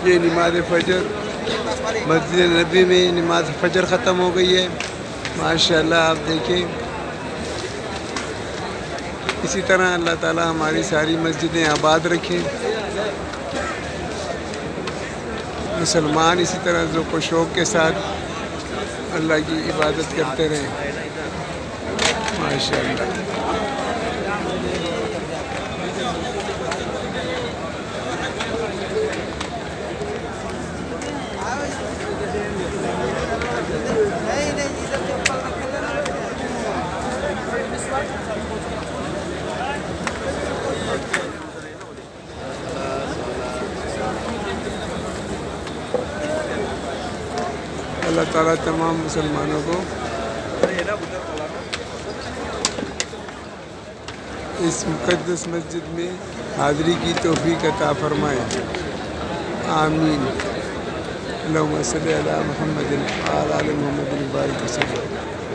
یہ نماز فجر مسجد نبی میں نماز فجر ختم ہو گئی ہے ماشاءاللہ. آپ دیکھیں اسی طرح اللہ تعالی ہماری ساری مسجدیں آباد رکھیں. مسلمان اسی طرح ذوق و شوق کے ساتھ اللہ کی عبادت کرتے رہیں ماشاءاللہ. اللہ تعالیٰ تمام مسلمانوں کو اس مقدس مسجد میں حاضری کی توفیق عطا فرمائے. آمین. اللہم صلی علی محمد وعلی آل محمد وبارک وسلم.